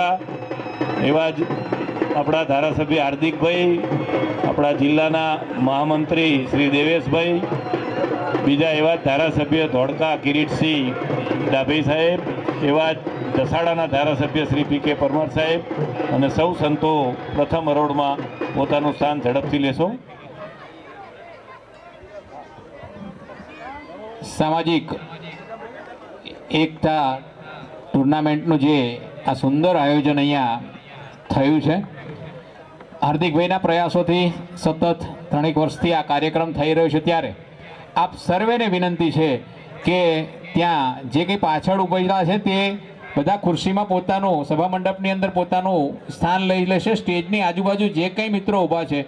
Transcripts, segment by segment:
એવા જ આપણા ધારાસભ્ય હાર્દિકભાઈ, આપણા જિલ્લાના મહામંત્રી શ્રી દેવેશભાઈ, બીજા એવા જ ધારાસભ્ય ધોળકા કિરીટસિંહ ડાભી સાહેબ, એવા જ દસાડાના ધારાસભ્ય શ્રી પી.કે. પરમાર સાહેબ અને સૌ સંતો પ્રથમ હરોળમાં પોતાનું સ્થાન ઝડપથી લેશો. સામાજિક એકતા ટુર્નામેન્ટનું જે આ સુંદર આયોજન અહીંયા થયું છે, હાર્દિકભાઈના પ્રયાસોથી સતત 3 વર્ષથી આ કાર્યક્રમ થઈ રહ્યો છે, ત્યારે આપ સર્વેને વિનંતી છે કે ત્યાં જે કંઈ પાછળ ઉભેલા છે તે બધા ખુરશીમાં પોતાનું સભા મંડપની અંદર પોતાનું સ્થાન લઈ લેશે. સ્ટેજની આજુબાજુ જે કંઈ મિત્રો ઊભા છે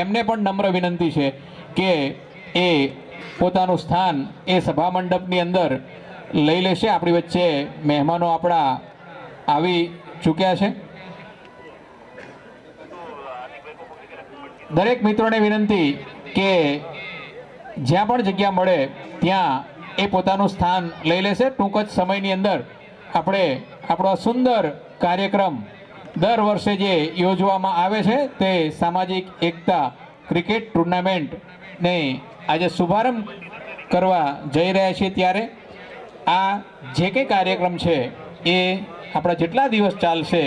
એમને પણ નમ્ર વિનંતી છે કે એ પોતાનું સ્થાન એ સભા મંડપની અંદર લઈ લેશે. આપણી વચ્ચે મહેમાનો આપણા આવી ચૂક્યા છે. દરેક મિત્રોને વિનંતી કે જ્યાં પણ જગ્યા મળે ત્યાં એ પોતાનું સ્થાન લઈ લેશે. ટૂંક જ સમયની અંદર આપણે આપણો સુંદર કાર્યક્રમ દર વર્ષે જે યોજવામાં આવે છે તે સામાજિક એકતા ક્રિકેટ ટુર્નામેન્ટને આજે શુભારંભ કરવા જઈ રહ્યા છીએ, ત્યારે આ જે કંઈ કાર્યક્રમ છે એ આપણા જેટલા દિવસ ચાલશે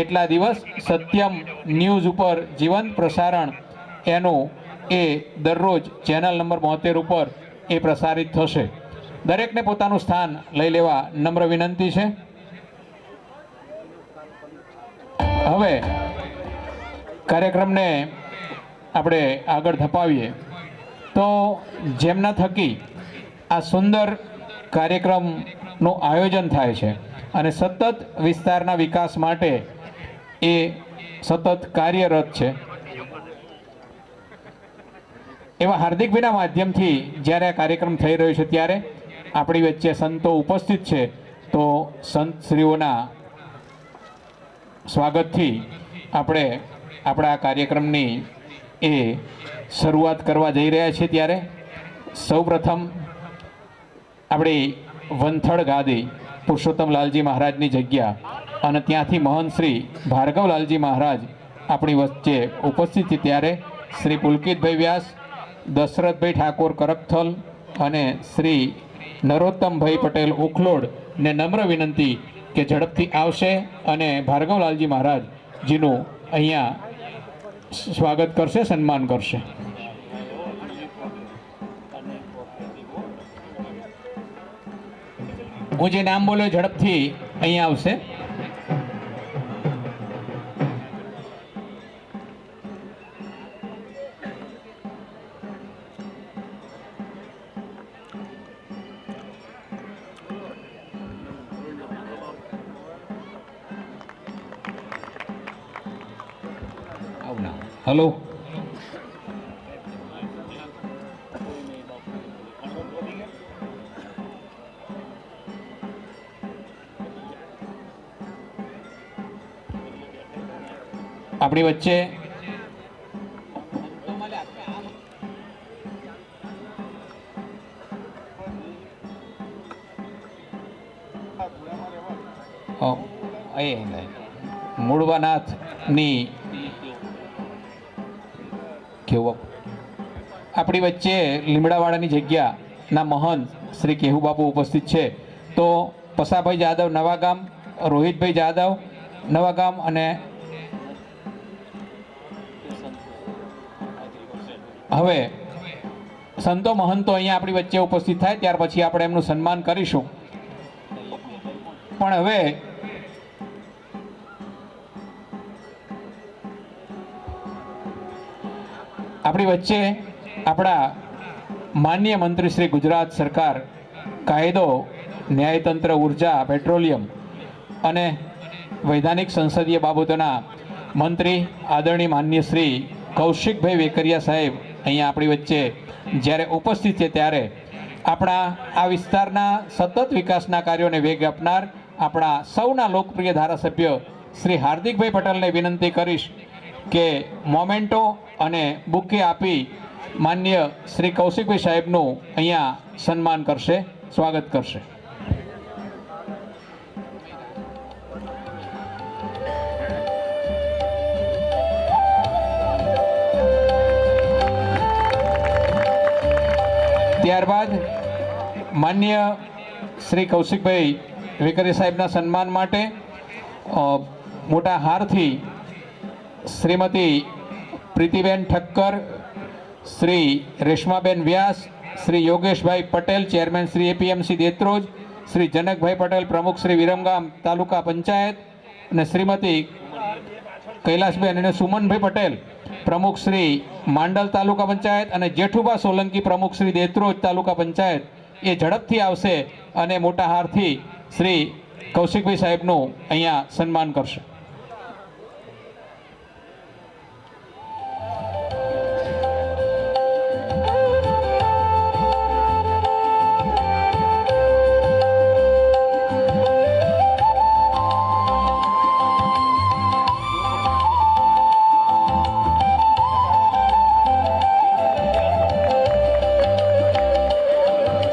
એટલા દિવસ સત્યમ ન્યૂઝ ઉપર જીવંત પ્રસારણ એનું એ દરરોજ ચેનલ નંબર 72 ઉપર એ પ્રસારિત થશે. દરેકને પોતાનું સ્થાન લઈ લેવા નમ્ર વિનંતી છે. હવે કાર્યક્રમને આપણે આગળ ધપાવીએ તો જેમના થકી આ સુંદર કાર્યક્રમનું આયોજન થાય છે અને સતત વિસ્તારના વિકાસ માટે એ સતત કાર્યરત છે, એવા હાર્દિકભાઈના માધ્યમથી જ્યારે આ કાર્યક્રમ થઈ રહ્યો છે ત્યારે આપણી વચ્ચે સંતો ઉપસ્થિત છે, તો સંતશ્રીઓના સ્વાગતથી આપણે આપણા કાર્યક્રમની એ શરૂઆત કરવા જઈ રહ્યા છીએ. ત્યારે સૌપ્રથમ આપણી વંથળ ગાદી પુરુષોત્તમલાલજી મહારાજની જગ્યા અને ત્યાંથી મહંત શ્રી ભાર્ગવલાલજી મહારાજ આપણી વચ્ચે ઉપસ્થિત છે, ત્યારે શ્રી પુલકિતભાઈ વ્યાસ, દશરથભાઈ ઠાકોર કરકથલ અને શ્રી નરોત્તમભાઈ પટેલ ઉખલોડને નમ્ર વિનંતી કે ઝડપથી આવશે અને ભાર્ગવલાલજી મહારાજજીનું અહીંયા સ્વાગત કરશે, સન્માન કરશે. હું જે નામ બોલ્યો ઝડપથી અહીંયા આવશે. હલો, આપણી વચ્ચે મૂળવાનાથની કેવું આપણી વચ્ચે લીમડાવાડાની જગ્યાના મહંત શ્રી કેહુબાપુ ઉપસ્થિત છે, તો પસાભાઈ જાદવ નવાગામ, રોહિતભાઈ જાદવ નવાગામ અને હવે સંતો મહંતો અહીંયા આપણી વચ્ચે ઉપસ્થિત થાય ત્યાર પછી આપણે એમનું સન્માન કરીશું. પણ હવે આપણી વચ્ચે આપણા માનનીય મંત્રી શ્રી ગુજરાત સરકાર કાયદો, ન્યાયતંત્ર, ઉર્જા, પેટ્રોલિયમ અને વૈધાનિક સંસદીય બાબતોના મંત્રી આદરણીય માનનીય શ્રી કૌશિકભાઈ વેકરિયા સાહેબ અહીંયા આપણી વચ્ચે જ્યારે ઉપસ્થિત છે, ત્યારે આપણા આ વિસ્તારના સતત વિકાસના કાર્યોને વેગ આપનાર આપણા સૌના લોકપ્રિય ધારાસભ્ય શ્રી હાર્દિકભાઈ પટેલને વિનંતી કરીશ કે મોમેન્ટો અને બુકે આપી માનનીય શ્રી કૌશિકભાઈ સાહેબનું અહીંયા સન્માન કરશે, સ્વાગત કરશે. ત્યારબાદ માન્ય શ્રી કૌશિકભાઈ વેકરી સાહેબના સન્માન માટે મોટા હારથી શ્રીમતી પ્રીતિબેન ઠક્કર, શ્રી રેશમાબેન વ્યાસ, શ્રી યોગેશભાઈ પટેલ, ચેરમેન શ્રી એપીએમસી દેત્રોજ, શ્રી જનકભાઈ પટેલ, પ્રમુખ શ્રી વિરમગામ તાલુકા પંચાયત, અને શ્રીમતી કૈલાસબેન અને સુમનભાઈ પટેલ, પ્રમુખ શ્રી માંડલ તાલુકા પંચાયત, અને જેઠુબા સોલંકી, પ્રમુખ શ્રી દેત્રોજ તાલુકા પંચાયત એ ઝડપથી આવશે અને મોટા હારથી શ્રી કૌશિકભાઈ સાહેબનું અહીંયા સન્માન કરશે.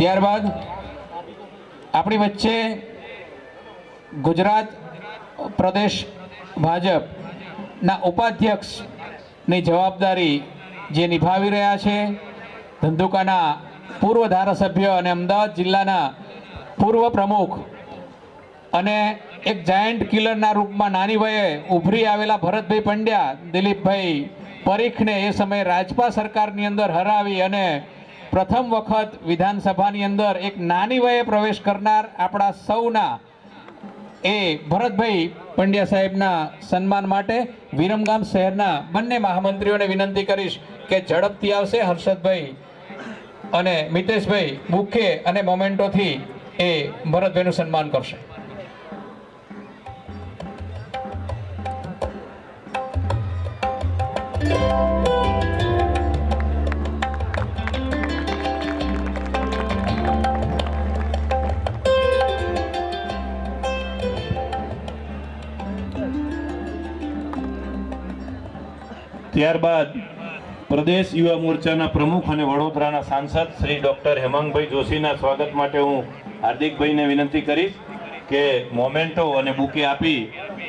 ત્યારબાદ આપણી વચ્ચે ગુજરાત પ્રદેશ ભાજપના ઉપાધ્યક્ષની જવાબદારી જે નિભાવી રહ્યા છે, ધંધુકાના પૂર્વ ધારાસભ્ય અને અમદાવાદ જિલ્લાના પૂર્વ પ્રમુખ અને એક જાયન્ટ કિલરના રૂપમાં નાની વયે ઉભરી આવેલા ભરતભાઈ પંડ્યા, દિલીપભાઈ પરીખને એ સમયે રાજપા સરકારની અંદર હરાવી અને પ્રથમ વખત વિધાનસભાની અંદર એક નાની વયે પ્રવેશ કરનાર આપણા સૌના એ ભરતભાઈ પંડ્યા સાહેબના સન્માન માટે વિરમગામ શહેરના બંને મહામંત્રીઓને વિનંતી કરીશ કે ઝડપથી આવશે. હર્ષદભાઈ અને મિતેશભાઈ બુકે અને મોમેન્ટોથી એ ભરતભાઈનું સન્માન કરશે. ત્યારબાદ પ્રદેશ યુવા મોરચાના પ્રમુખ અને વડોદરાના સાંસદ શ્રી ડૉક્ટર હેમાંગભાઈ જોશીના સ્વાગત માટે હું હાર્દિકભાઈને વિનંતી કરીશ કે મોમેન્ટો અને બુકે આપી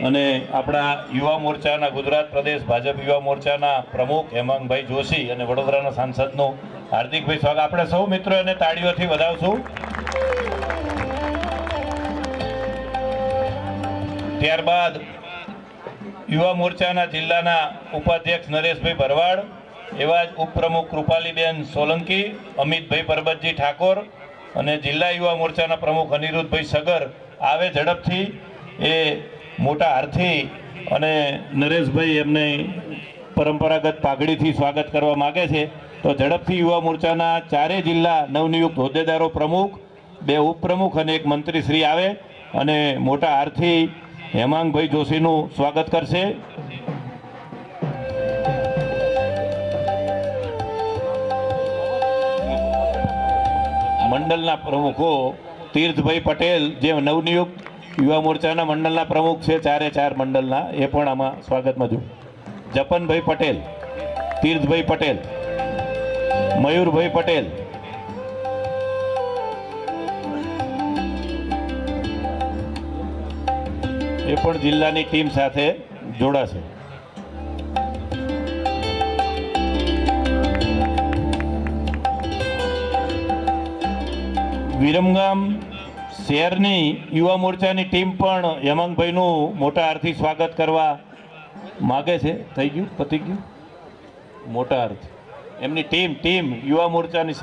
અને આપણા યુવા મોરચાના ગુજરાત પ્રદેશ ભાજપ યુવા મોરચાના પ્રમુખ હેમાંગભાઈ જોશી અને વડોદરાના સાંસદનું હાર્દિકભાઈ સ્વાગત. આપણે સૌ મિત્રો એને તાળીઓથી વધાવશું. ત્યારબાદ યુવા મોરચાના જિલ્લાના ઉપાધ્યક્ષ નરેશભાઈ ભરવાડ, એવા જ ઉપપ્રમુખ કૃપાલીબેન સોલંકી, અમિતભાઈ પરબતજી ઠાકોર અને જિલ્લા યુવા મોરચાના પ્રમુખ અનિરુદ્ધભાઈ સગર આવે ઝડપથી. એ મોટા હારથી અને નરેશભાઈ એમને પરંપરાગત પાઘડીથી સ્વાગત કરવા માગે છે, તો ઝડપથી યુવા મોરચાના ચારે જિલ્લા નવનિયુક્ત હોદ્દેદારો, પ્રમુખ, 2 ઉપપ્રમુખ અને 1 મંત્રીશ્રી આવે અને મોટા હારથી હેમાંગભાઈ જોશીનું સ્વાગત કરશે. મંડળના પ્રમુખો તીર્થભાઈ પટેલ જે નવનિયુક્ત યુવા મોરચાના મંડળના પ્રમુખ છે, 4 મંડળના, એ પણ આમાં સ્વાગતમાં જો. જપનભાઈ પટેલ, તીર્થભાઈ પટેલ, મયુરભાઈ પટેલ, એ પણ જિલ્લાની ટીમ સાથે જોડાશે. વિરમગામ શહેરની યુવા મોરચાની ટીમ પણ હેમાંગભાઈનું મોટા હારથી સ્વાગત કરવા માગે છે. થઈ ગયું, પતી ગયું. મોટા હારથી એમની ટીમ યુવા મોરચાની.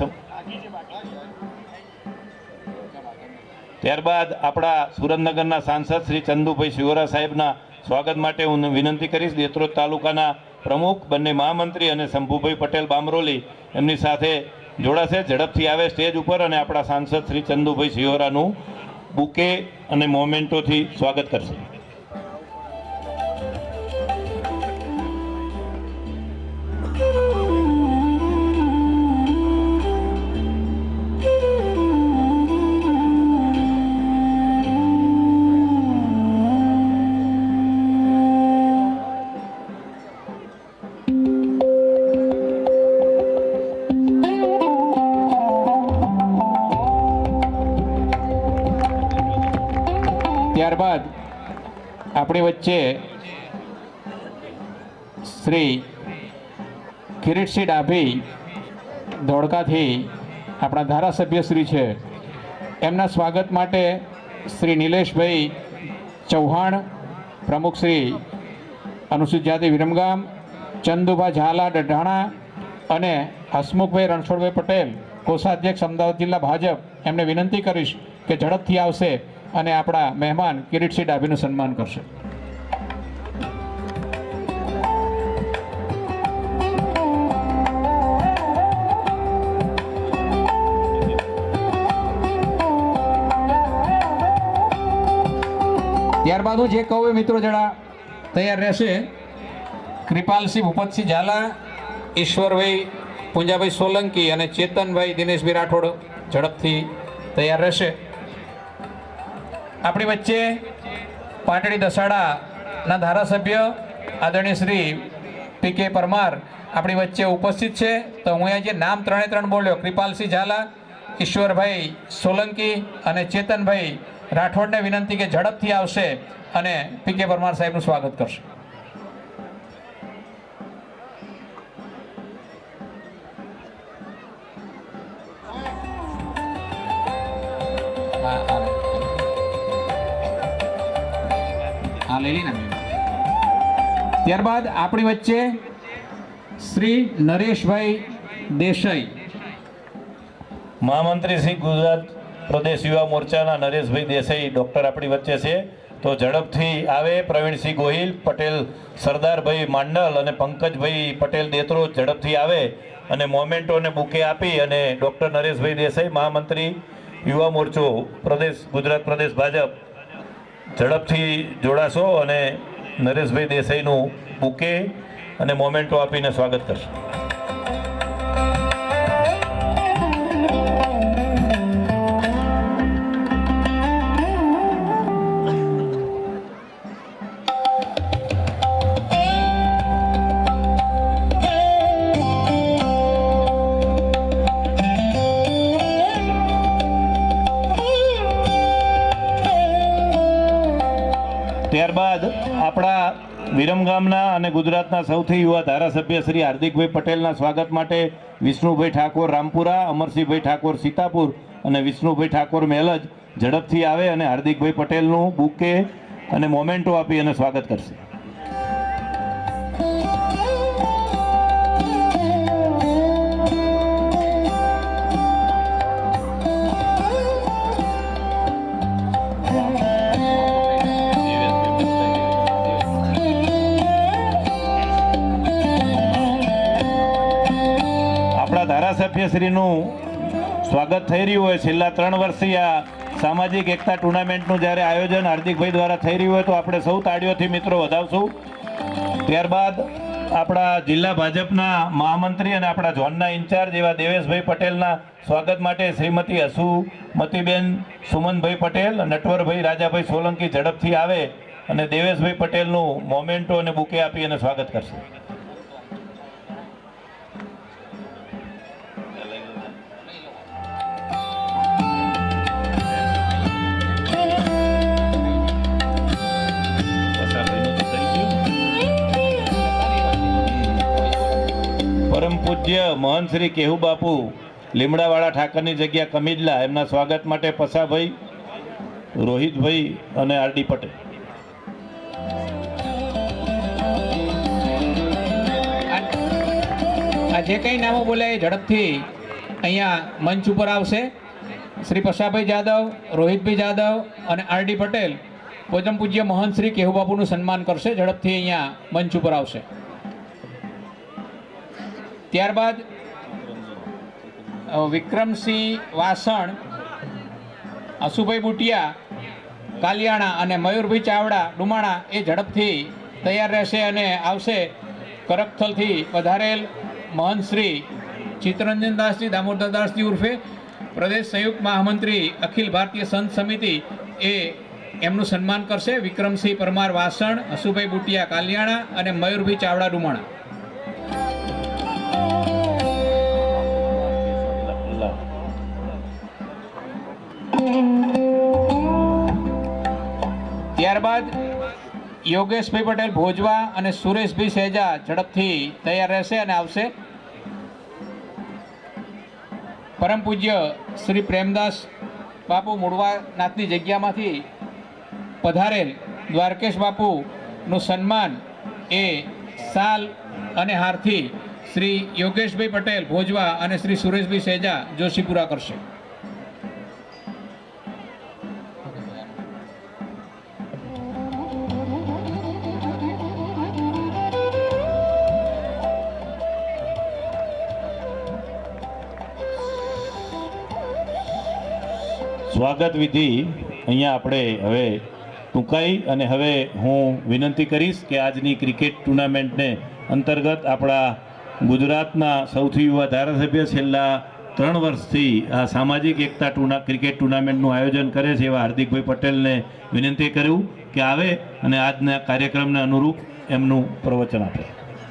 ત્યારબાદ આપણા સુરેન્દ્રનગરના સાંસદ શ્રી ચંદુભાઈ શિવરા સાહેબના સ્વાગત માટે હું વિનંતી કરીશ. દેત્રોજ તાલુકાના પ્રમુખ, બંને મહામંત્રી અને શંભુભાઈ પટેલ બામરોલી એમની સાથે જોડાશે. ઝડપથી આવે સ્ટેજ ઉપર અને આપણા સાંસદ શ્રી ચંદુભાઈ શિવરાનું બુકે અને મોમેન્ટોથી સ્વાગત કરશે. ત્યારબાદ આપણી વચ્ચે શ્રી કિરીટસિંહ ડાભી ધોળકાથી આપણા ધારાસભ્ય શ્રી છે, એમના સ્વાગત માટે શ્રી નિલેશભાઈ ચૌહાણ, પ્રમુખ શ્રી અનુસૂચિત જાતિ વિરમગામ, ચંદુભા ઝાલા ડઢાણા અને હસમુખભાઈ રણછોડભાઈ પટેલ, કોષાધ્યક્ષ અમદાવાદ જિલ્લા ભાજપ, એમને વિનંતી કરીશ કે ઝડપથી આવશે અને આપણા મહેમાન કિરીટસિંહ ડાભીનું સન્માન કરશે. ત્યારબાદ હું જે કહું એ મિત્રો જરા તૈયાર રહેશે. કૃપાલસિંહ ભૂપતસિંહ ઝાલા, ઈશ્વરભાઈ પૂંજાભાઈ સોલંકી અને ચેતનભાઈ દિનેશભાઈ રાઠોડ ઝડપથી તૈયાર રહેશે. આપણી વચ્ચે પાટડી દસાડાના ધારાસભ્ય આદરણીય શ્રી પી.કે. પરમાર આપણી વચ્ચે ઉપસ્થિત છે. તો હું અહીંયા જે નામ 3 બોલ્યો, કૃપાલસિંહ ઝાલા, ઈશ્વરભાઈ સોલંકી અને ચેતનભાઈ રાઠોડને વિનંતી કે ઝડપથી આવશે અને પી.કે. પરમાર સાહેબનું સ્વાગત કરશે. ત્યારબાદ આપણી વચ્ચે શ્રી નરેશભાઈ દેસાઈ, મહામંત્રી શ્રી ગુજરાત પ્રદેશ યુવા મોરચાના નરેશભાઈ દેસાઈ ડૉક્ટર આપણી વચ્ચે છે. તો ઝડપથી આવે. પ્રવીણસિંહ ગોહિલ, પટેલ સરદારભાઈ માંડલ અને પંકજભાઈ પટેલ દેત્રોજ ઝડપથી આવે અને મોમેન્ટોને બુકે આપી અને ડૉક્ટર નરેશભાઈ દેસાઈ, મહામંત્રી યુવા મોરચો પ્રદેશ ગુજરાત પ્રદેશ ભાજપ, ઝડપથી જોડાશો અને નરેશભાઈ દેસાઈનું બુકે અને મોમેન્ટો આપીને સ્વાગત કરશો. ત્યારબાદ આપણા વિરમગામના અને ગુજરાતના સૌથી યુવા ધારાસભ્ય શ્રી હાર્દિકભાઈ પટેલના સ્વાગત માટે વિષ્ણુભાઈ ઠાકોર રામપુરા, અમરસિંહભાઈ ઠાકોર સીતાપુર અને વિષ્ણુભાઈ ઠાકોર મેલજ ઝડપથી આવે અને હાર્દિકભાઈ પટેલનું બુકે અને મોમેન્ટો આપી અને સ્વાગત કરશે. ધારાસભ્યશ્રીનું સ્વાગત થઈ રહ્યું હોય, છેલ્લા 3 વર્ષથી આ સામાજિક એકતા ટુર્નામેન્ટનું જ્યારે આયોજન હાર્દિકભાઈ દ્વારા થઈ રહ્યું હોય તો આપણે સૌ તાળીઓથી મિત્રો વધાવશું. ત્યારબાદ આપણા જિલ્લા ભાજપના મહામંત્રી અને આપણા ઝોનના ઇન્ચાર્જ એવા દેવેશભાઈ પટેલના સ્વાગત માટે શ્રીમતી હસુમતીબેન સુમનભાઈ પટેલ, નટવરભાઈ રાજાભાઈ સોલંકી ઝડપથી આવે અને દેવેશભાઈ પટેલનું મોમેન્ટો અને બુકે આપી અને સ્વાગત કરશે. પરમ પૂજ્ય મહંત શ્રી કેહુ બાપુ લીમડાવાળા ઠાકરની જગ્યા કમિજલા, એમના સ્વાગત માટે પસાભાઈ, રોહિતભાઈ અને આરડી પટેલ. આ જે કંઈ નામો બોલ્યા એ ઝડપથી અહીંયા મંચ ઉપર આવશે. શ્રી પસાભાઈ જાદવ, રોહિતભાઈ જાદવ અને આરડી પટેલ પરમ પૂજ્ય મહંત શ્રી કેહુ બાપુનું સન્માન કરશે. ઝડપથી અહીંયા મંચ ઉપર આવશે. ત્યારબાદ વિક્રમસિંહ વાસણ, હસુભાઈ બુટિયા કાલિયાણા અને મયુરભાઈ ચાવડા ડુમાણા એ ઝડપથી તૈયાર રહેશે અને આવશે. કરકથલથી પધારેલ મહંત શ્રી ચિત્તરંજનદાસજી દામોદરદાસજી ઉર્ફે પ્રદેશ સંયુક્ત મહામંત્રી અખિલ ભારતીય સંત સમિતિ એ એમનું સન્માન કરશે. વિક્રમસિંહ પરમાર વાસણ, હસુભાઈ બુટિયા કાલિયાણા અને મયુરભાઈ ચાવડા ડુમાણા. ત્યારબાદ યોગેશભાઈ પટેલ ભોજવા અને સુરેશભાઈ સહેજા ઝડપથી તૈયાર રહેશે અને આવશે. પરમ પૂજ્ય શ્રી પ્રેમદાસ બાપુ મૂળવાનાથની જગ્યામાંથી પધારેલ દ્વારકેશ બાપુનું સન્માન એ સાલ અને હારથી શ્રી યોગેશભાઈ પટેલ ભોજવા અને શ્રી સુરેશભાઈ સેજા જોશીપુરા કરશે. સ્વાગત વિધિ અહીંયા આપણે હવે ટૂંકાઈ અને હવે હું વિનંતી કરીશ કે આજની ક્રિકેટ ટુર્નામેન્ટને અંતર્ગત આપણા ગુજરાતના સૌથી યુવા ધારાસભ્ય છેલ્લા 3 વર્ષથી આ સામાજિક એકતા ક્રિકેટ ટુર્નામેન્ટનું આયોજન કરે છે એવા હાર્દિકભાઈ પટેલને વિનંતી કર્યું કે આવે અને આજના કાર્યક્રમને અનુરૂપ એમનું પ્રવચન આપે.